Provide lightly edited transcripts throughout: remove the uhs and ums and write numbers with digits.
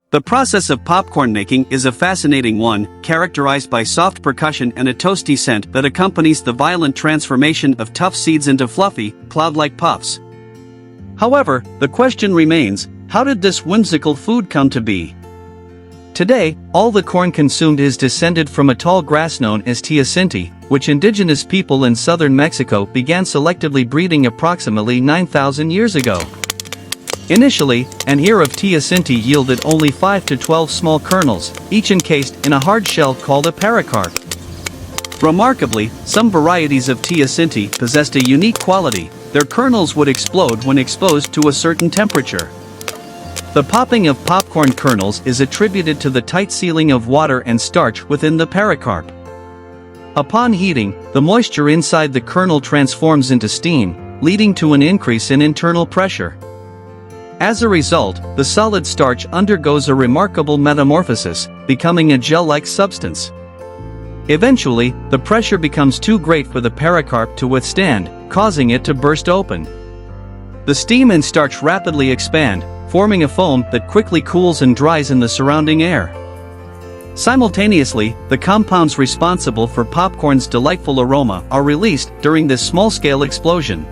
The process of popcorn making is a fascinating one, characterized by soft percussion and a toasty scent that accompanies the violent transformation of tough seeds into fluffy, cloud-like puffs. However, the question remains, how did this whimsical food come to be? Today, all the corn consumed is descended from a tall grass known as teosinte, which indigenous people in southern Mexico began selectively breeding approximately 9,000 years ago. Initially, an ear of teosinte yielded only 5 to 12 small kernels, each encased in a hard shell called a pericarp. Remarkably, some varieties of teosinte possessed a unique quality: their kernels would explode when exposed to a certain temperature. The popping of popcorn kernels is attributed to the tight sealing of water and starch within the pericarp. Upon heating, the moisture inside the kernel transforms into steam, leading to an increase in internal pressure. As a result, the solid starch undergoes a remarkable metamorphosis, becoming a gel-like substance. Eventually, the pressure becomes too great for the pericarp to withstand, causing it to burst open. The steam and starch rapidly expand, forming a foam that quickly cools and dries in the surrounding air. Simultaneously, the compounds responsible for popcorn's delightful aroma are released during this small-scale explosion.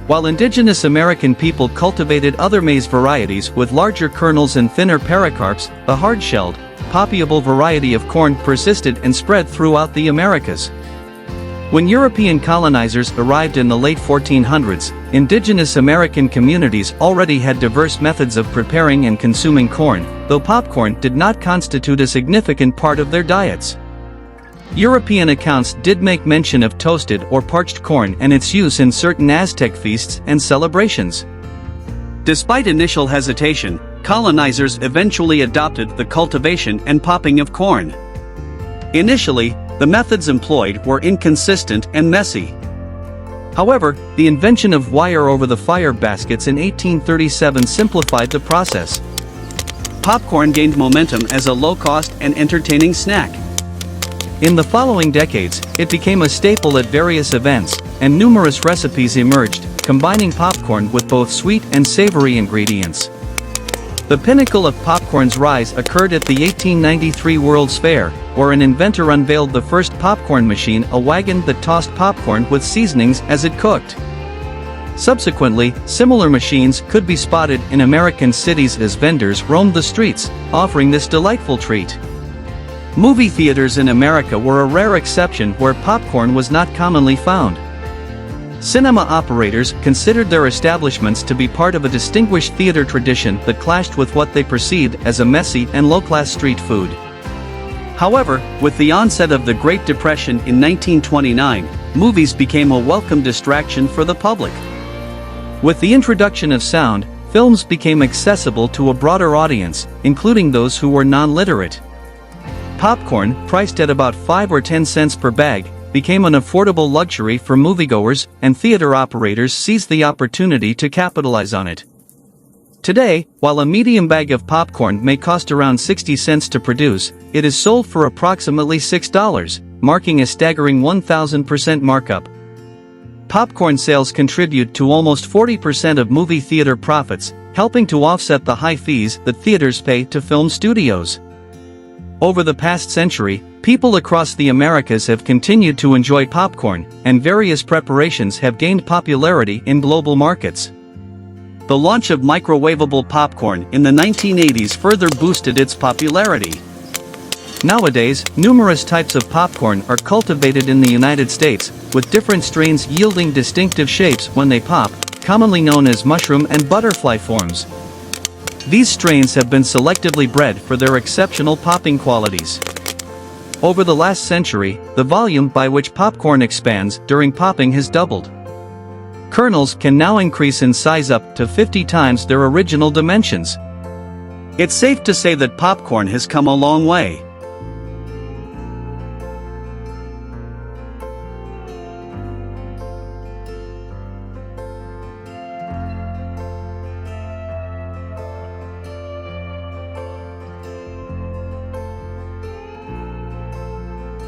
While indigenous American people cultivated other maize varieties with larger kernels and thinner pericarps, the hard-shelled, poppyable variety of corn persisted and spread throughout the Americas. When European colonizers arrived in the late 1400s, indigenous American communities already had diverse methods of preparing and consuming corn, though popcorn did not constitute a significant part of their diets. European accounts did make mention of toasted or parched corn and its use in certain Aztec feasts and celebrations. Despite initial hesitation, colonizers eventually adopted the cultivation and popping of corn. Initially, the methods employed were inconsistent and messy. However, the invention of wire-over-the-fire baskets in 1837 simplified the process. Popcorn gained momentum as a low-cost and entertaining snack. In the following decades, it became a staple at various events, and numerous recipes emerged, combining popcorn with both sweet and savory ingredients. The pinnacle of popcorn's rise occurred at the 1893 World's Fair, where an inventor unveiled the first popcorn machine, a wagon that tossed popcorn with seasonings as it cooked. Subsequently, similar machines could be spotted in American cities as vendors roamed the streets, offering this delightful treat. Movie theaters in America were a rare exception where popcorn was not commonly found. Cinema operators considered their establishments to be part of a distinguished theater tradition that clashed with what they perceived as a messy and low-class street food. However, with the onset of the Great Depression in 1929, movies became a welcome distraction for the public. With the introduction of sound, films became accessible to a broader audience, including those who were non-literate. Popcorn, priced at about 5 or 10 cents per bag, became an affordable luxury for moviegoers, and theater operators seized the opportunity to capitalize on it. Today, while a medium bag of popcorn may cost around 60 cents to produce, it is sold for approximately $6, marking a staggering 1,000% markup. Popcorn sales contribute to almost 40% of movie theater profits, helping to offset the high fees that theaters pay to film studios. Over the past century, people across the Americas have continued to enjoy popcorn, and various preparations have gained popularity in global markets. The launch of microwavable popcorn in the 1980s further boosted its popularity. Nowadays, numerous types of popcorn are cultivated in the United States, with different strains yielding distinctive shapes when they pop, commonly known as mushroom and butterfly forms. These strains have been selectively bred for their exceptional popping qualities. Over the last century, the volume by which popcorn expands during popping has doubled. Kernels can now increase in size up to 50 times their original dimensions. It's safe to say that popcorn has come a long way.